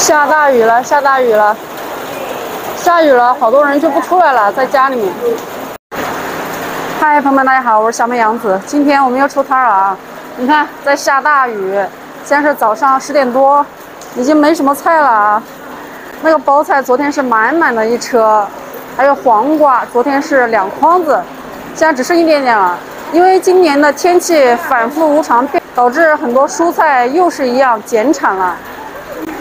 下大雨了，下大雨了，下雨了，好多人就不出来了，在家里面。嗨，朋友们，大家好，我是小妹杨子。今天我们又出摊了啊！你看，在下大雨，现在是早上10点多，已经没什么菜了啊。那个包菜昨天是满满的一车，还有黄瓜，昨天是2筐子，现在只剩一点点了。因为今年的天气反复无常，导致很多蔬菜又是一样减产了。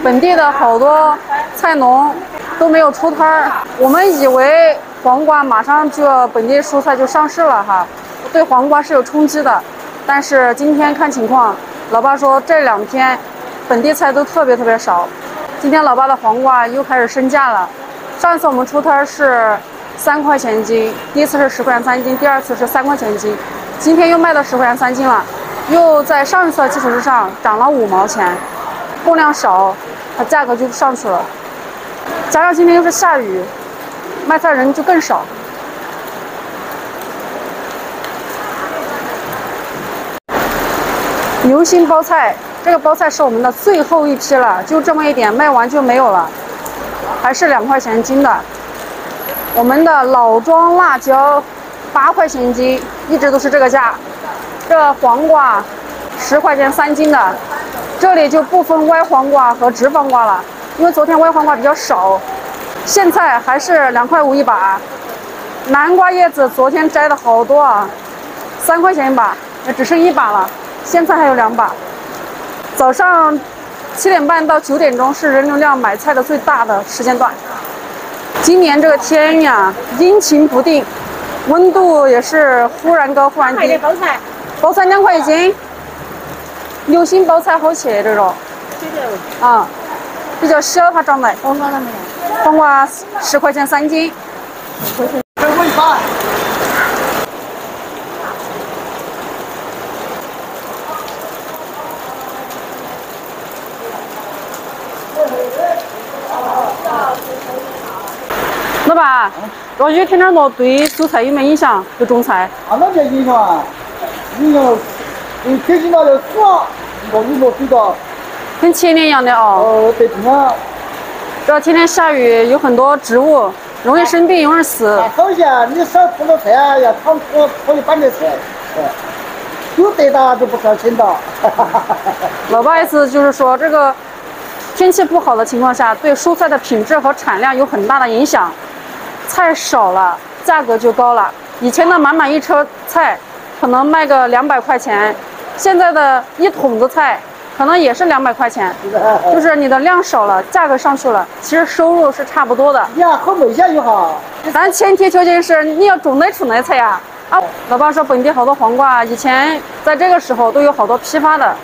本地的好多菜农都没有出摊儿，我们以为黄瓜马上就要本地蔬菜就上市了哈，对黄瓜是有冲击的。但是今天看情况，老爸说这2天本地菜都特别少。今天老爸的黄瓜又开始升价了，上一次我们出摊是3块钱一斤，第一次是10块钱3斤，第二次是3块钱一斤，今天又卖到10块钱3斤了，又在上一次的基础之上涨了5毛钱，供量少，它价格就上去了。加上今天又是下雨，卖菜人就更少。流心包菜，这个包菜是我们的最后一批了，就这么一点，卖完就没有了，还是2块钱斤的。我们的老庄辣椒8块钱一斤，一直都是这个价。这黄瓜10块钱3斤的，这里就不分歪黄瓜和直黄瓜了，因为昨天歪黄瓜比较少。苋菜还是2块5一把，南瓜叶子昨天摘的好多啊，3块钱一把，也只剩1把了。苋菜还有2把。早上7点半到9点钟是人流量买菜的最大的时间段。今年这个天呀，阴晴不定，温度也是忽然高忽然低。包菜2块一斤，流心包菜好切这种。啊，比较小它长得。黄瓜了没有？黄瓜10块钱3斤。老爸，落雨天天落，对蔬菜有没有影响？对种菜？那没影响啊，影响，天气那就死啊，落雨落水的。跟前年一样的哦。对啊。这天天下雨，有很多植物容易生病，容易死。好些，你少种了菜啊，要躺可以搬点菜，有得到就不少钱的。老爸意思就是说，这个天气不好的情况下，对蔬菜的品质和产量有很大的影响。菜少了，价格就高了。以前的满满一车菜，可能卖个200块钱，现在的1桶子菜，可能也是200块钱。就是你的量少了，价格上去了，其实收入是差不多的。你要好卖些就好。但前提条件是你要种得出来菜呀。啊，老爸说本地好多黄瓜，以前在这个时候都有好多批发的，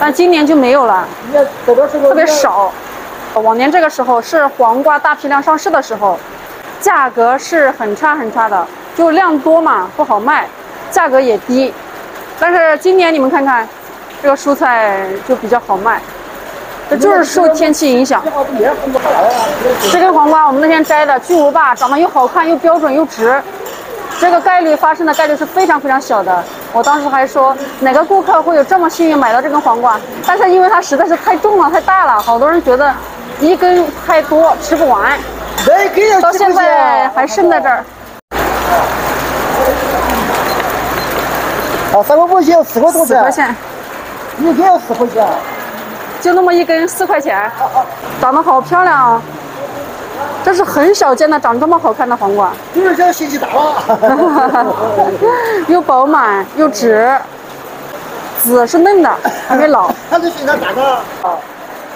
但今年就没有了，特别少。往年这个时候是黄瓜大批量上市的时候，价格是很差的，就量多嘛，不好卖，价格也低。但是今年你们看看，这个蔬菜就比较好卖，这就是受天气影响。这根黄瓜我们那天摘的，巨无霸，长得又好看又标准又直，这个发生的概率是非常小的。我当时还说哪个顾客会有这么幸运买到这根黄瓜，但是因为它实在是太重了太大了，好多人觉得一根太多吃不完，到现在还剩在这儿。3块5钱，4块多钱。4块钱，一根要4块钱。就那么一根4块钱，长得好漂亮啊！这是很少见的长这么好看的黄瓜。有人家心气大了。又饱满又直，籽是嫩的，还没老。它是现在大个。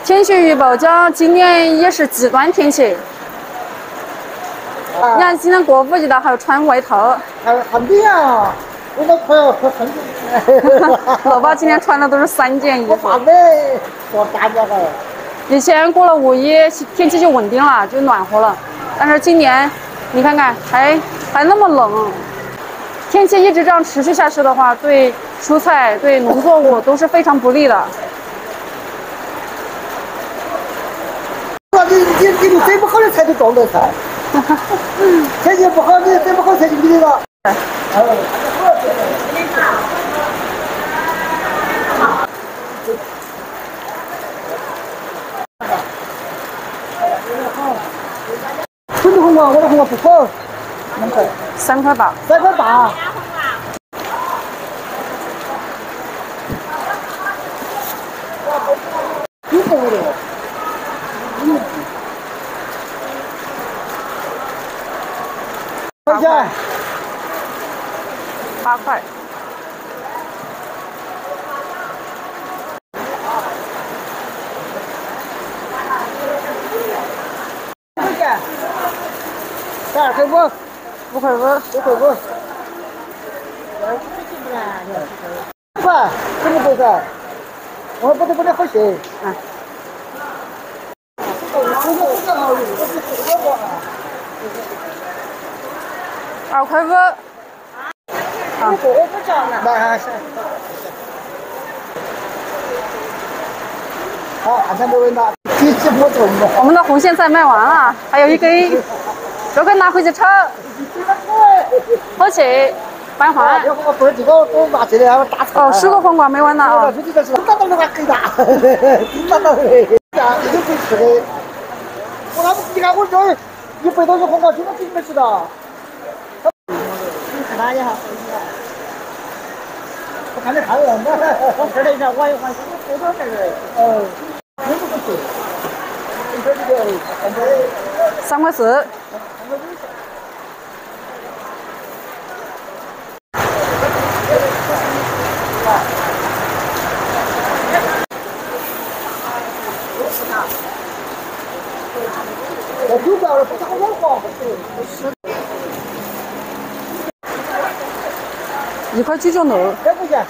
天气预报讲今年也是极端天气。你看今天过5一了，还要穿外套。还冷啊！我们快要穿3件。老爸今天穿的都是3件衣服。怕冷，说大家了。以前过了5一，天气就稳定了，就暖和了。但是今年，你看看还那么冷，天气一直这样持续下去的话，对蔬菜、对农作物都是非常不利的。你整不好的菜就种的菜，天气不好，你整不好菜就没得了。瓜，我的红瓜不好，2块3块8。3块8。挺多的。块钱。8块。块钱。2块5。5块5。5块5。快，这么多噻！我不得好些。嗯。2块5。啊。我不讲了。那是。好，按照没问到，几波中了。我们的红苋菜卖完了，还有1根，都可以拿回去炒。好去，搬换。我不是这个，我拿去的，大炒。哦，水果黄瓜没完呢啊。这个是打到那个给大，打到的，这样一定会吃的。我那不，你看我这100多个黄瓜，这个真没吃到。哪里好？我看着看了，我吃了一下，我多少钱儿？真不吃。你说这个3块4。我丢掉了，不是好玩黄，是。1块9角豆。3块钱。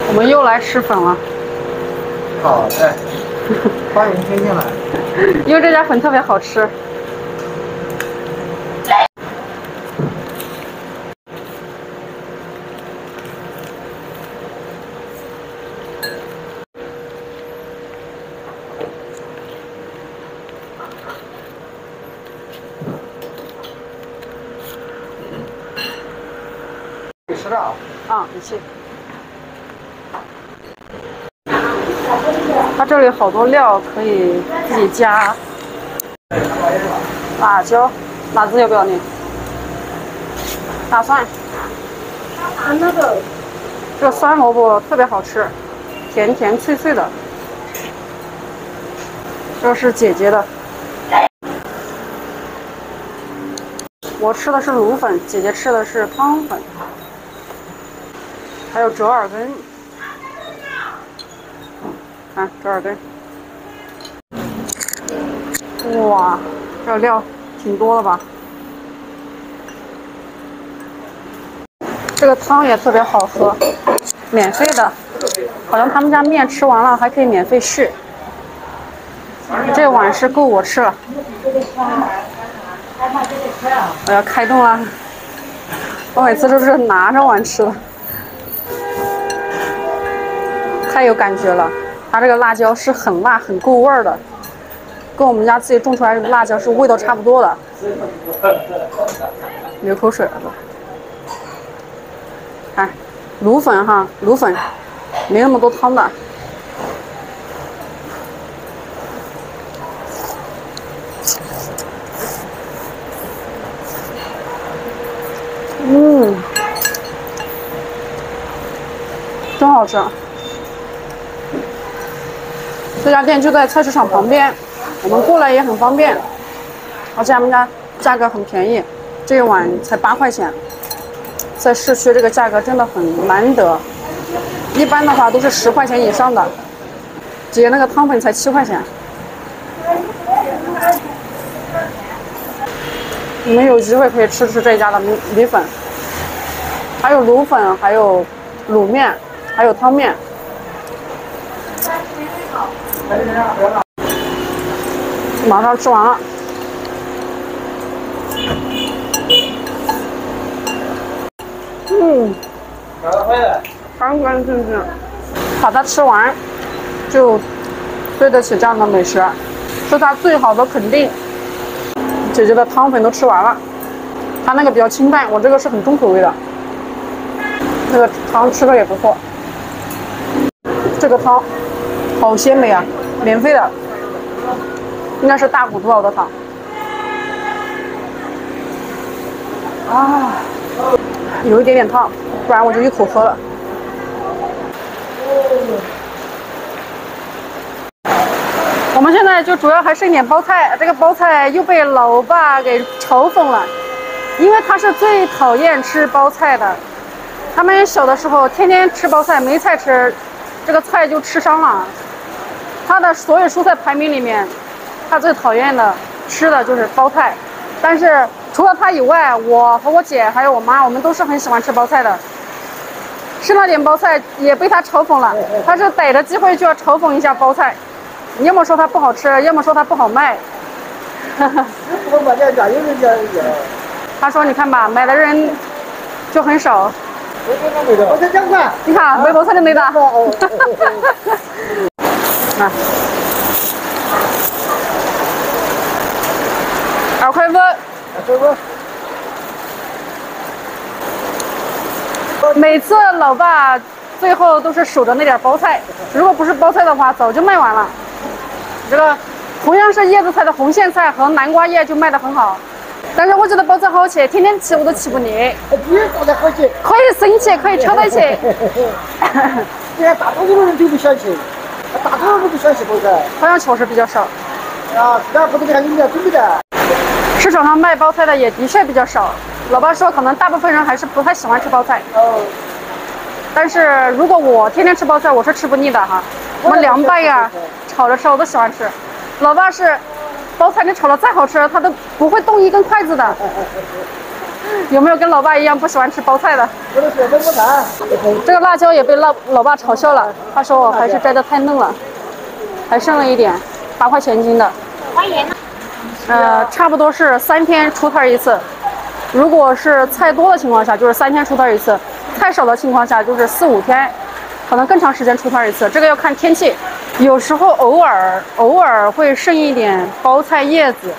我们又来吃粉了。好的。欢迎天天来。因为这家粉特别好吃。吃的啊？啊，你去。它这里好多料可以自己加，辣椒、辣子要不要你？大蒜。那个，这个酸萝卜特别好吃，甜甜脆脆的。这是姐姐的，我吃的是卤粉，姐姐吃的是汤粉。还有折耳根，看折耳根，哇，这料挺多的吧？这个汤也特别好喝，免费的，好像他们家面吃完了还可以免费续。这碗是够我吃了，我要开动了，我每次都是拿着碗吃的。太有感觉了，它这个辣椒是很辣、很够味儿的，跟我们家自己种出来的辣椒是味道差不多的。流口水了都。看，卤粉哈，卤粉没那么多汤的。真好吃。这家店就在菜市场旁边，我们过来也很方便，而且他们家价格很便宜，这一碗才8块钱，在市区这个价格真的很难得，一般的话都是10块钱以上的。姐那个汤粉才7块钱，你们有机会可以吃吃这家的米粉，还有卤粉，还有卤面，还有汤面。马上吃完了。干干净净，把它吃完，就对得起这样的美食，是它最好的肯定。姐姐的汤粉都吃完了，它那个比较清淡，我这个是很重口味的。那个汤吃的也不错，这个汤好鲜美啊！免费的，应该是大骨头熬的汤。啊，有一点点烫，不然我就一口喝了。我们现在就主要还剩一点包菜，这个包菜又被老爸给嘲讽了，因为他是最讨厌吃包菜的。他们小的时候天天吃包菜，没菜吃，这个菜就吃伤了。他的所有蔬菜排名里面，他最讨厌的吃的就是包菜。但是除了他以外，我和我姐还有我妈，我们都是很喜欢吃包菜的。吃了点包菜也被他嘲讽了，他是逮着机会就要嘲讽一下包菜，要么说它不好吃，要么说它不好卖。他说你看吧，买的人就很少。我在讲噻，你看卖包菜的没得。啊，2块5。每次老爸最后都是守着那点包菜，如果不是包菜的话，早就卖完了。这个同样是叶子菜的红苋菜和南瓜叶就卖得很好，但是我觉得包菜好吃，天天吃我都吃不腻。可以生吃，可以炒在一起。你看大多数人都不喜欢吃，大多数人都不喜欢吃包菜，好像确实比较少。啊，是的，或者你看你们要准备的。市场上卖包菜的也的确比较少。老爸说，可能大部分人还是不太喜欢吃包菜。哦。但是如果我天天吃包菜，我是吃不腻的哈。我们凉拌呀、炒着吃我都喜欢吃。老爸是包菜，你炒的再好吃，他都不会动一根筷子的。有没有跟老爸一样不喜欢吃包菜的？这个辣椒也被老爸嘲笑了，他说我还是摘的太嫩了，还剩了一点，8块钱一斤的。差不多是3天出摊一次。如果是菜多的情况下，就是3天出摊一次；菜少的情况下，就是4、5天，可能更长时间出摊一次。这个要看天气，有时候偶尔会剩一点包菜叶子，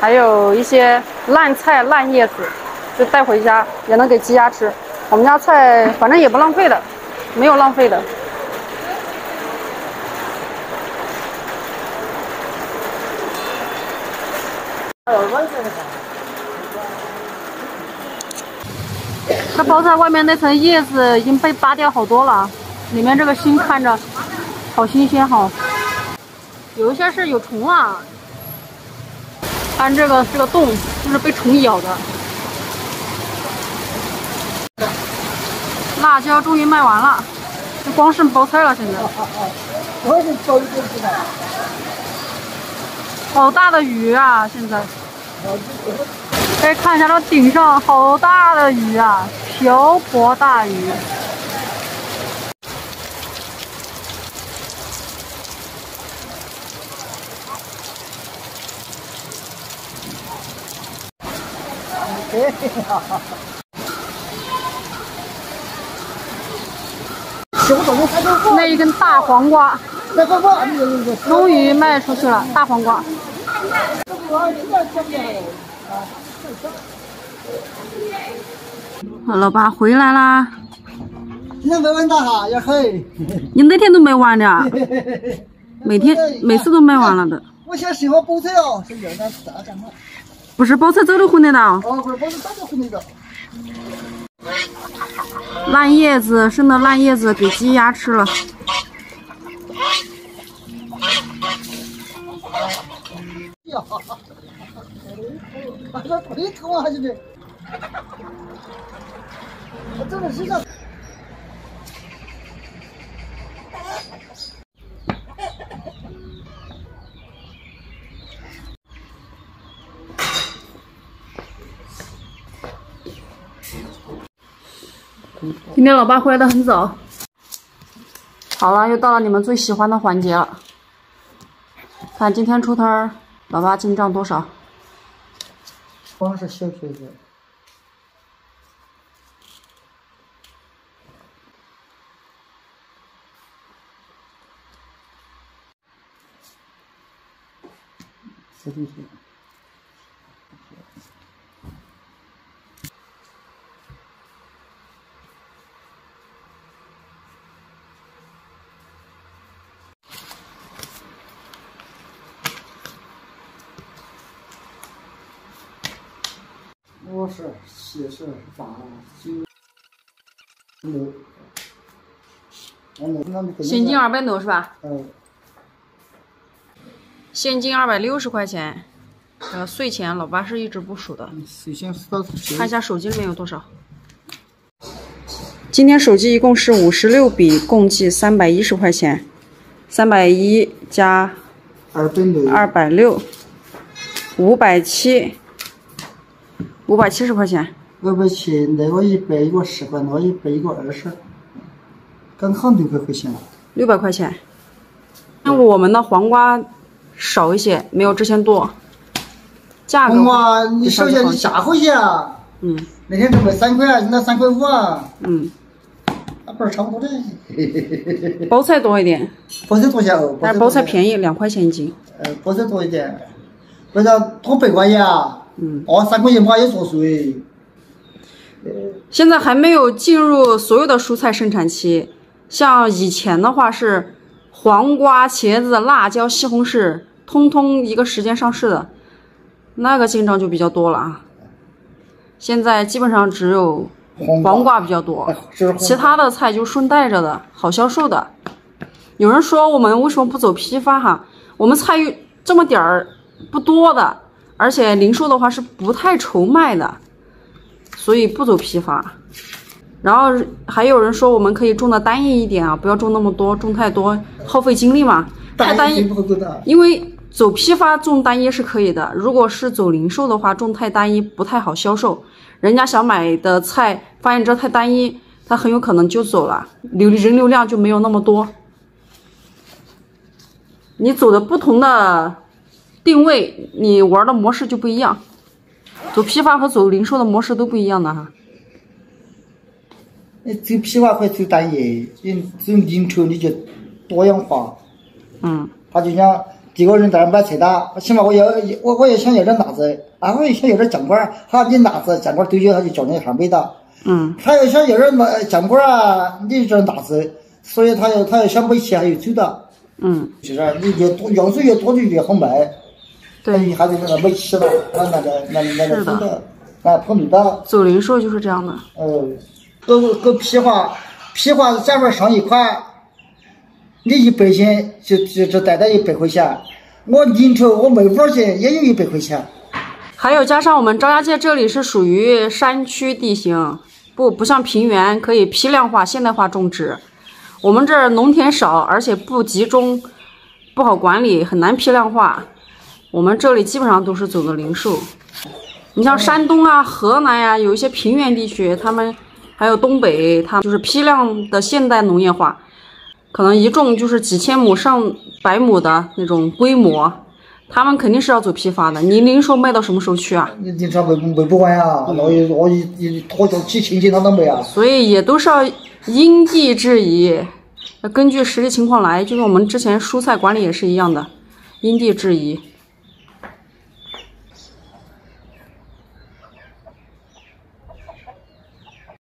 还有一些烂菜烂叶子，就带回家也能给鸡鸭吃。我们家菜反正也不浪费的，没有浪费的。这包菜外面那层叶子已经被扒掉好多了，里面这个心看着好新鲜哈，有一些是有虫啊，看这个洞就是被虫咬的。辣椒终于卖完了，就光剩包菜了。现在好大的鱼啊！现在可以看一下这顶上好大的鱼啊，瓢婆大鱼。那一根大黄瓜终于卖出去了，大黄瓜。老爸回来啦！今天卖完的哈，也黑。你哪天都卖完的啊？每次都卖完了的。我想喜欢包菜哦，是原来是大干嘛？不是包菜早都混得到。哦，不是包菜早就混得到。烂叶子，剩的烂叶子给鸡鸭吃了。呀，把这腿疼啊，兄弟！我真的是想。今天老爸回来的很早。好了，又到了你们最喜欢的环节了。看今天出摊儿，老爸进账多少？光是小学的。这就是。是西是法金木，现金200多是吧？嗯。现金260块钱，税钱老爸是一直不数的。税钱少。看一下手机里面有多少。今天手机一共是56笔，共计310块钱，310加260，570块钱。570，那个100一个10块，那个100一个20，刚好600块钱。600块钱。那我们的黄瓜少一些，没有之前多。价格。黄瓜，你首先你下回去啊。嗯。那天只卖3块，现在3块5啊。嗯。那不是差不多的。包菜多一点。包菜多些哦。但是包菜便宜，2块钱一斤。包菜多一点，为啥多100块钱啊？嗯。哦，3块钱怕也作税。现在还没有进入所有的蔬菜生产期，像以前的话是黄瓜、茄子、辣椒、西红柿，通通一个时间上市的，那个进账就比较多了啊。现在基本上只有黄瓜比较多，其他的菜就顺带着的，好销售的。有人说我们为什么不走批发哈？我们菜这么点儿不多的，而且零售的话是不太愁卖的。所以不走批发，然后还有人说我们可以种的单一一点啊，不要种那么多，种太多耗费精力嘛。太单一，因为走批发种单一是可以的，如果是走零售的话，种太单一不太好销售。人家想买的菜，发现这太单一，他很有可能就走了，人流量就没有那么多。你走的不同的定位，你玩的模式就不一样。走批发和走零售的模式都不一样的哈。走批发可以走单一，走零售你就多样化。嗯。他就像几个人在那买菜单，起码我也想要点辣子啊，我也想要点酱瓜，好，你辣子酱瓜对酒，他就叫你200的。嗯。他要想要点酱瓜啊，你就辣子，所以他要想买起还有走的。嗯。就是你越多样数越多就越好卖。对，还是那个没起了，那个走的，跑路的。走零售就是这样的。搞批发，假如上1块，你100钱就带100块钱，我零售我卖5钱也有100块钱。还有加上我们张家界这里是属于山区地形，不像平原可以批量化、现代化种植。我们这儿农田少，而且不集中，不好管理，很难批量化。我们这里基本上都是走的零售，你像山东啊、河南呀，有一些平原地区，他们还有东北，他们就是批量的现代农业化，可能一种就是几千亩、上百亩的那种规模，他们肯定是要走批发的。你零售卖到什么时候去啊？你零售卖不完呀，我一拖着起亲戚他都没啊。所以也都是要因地制宜，根据实际情况来，就是我们之前蔬菜管理也是一样的，因地制宜。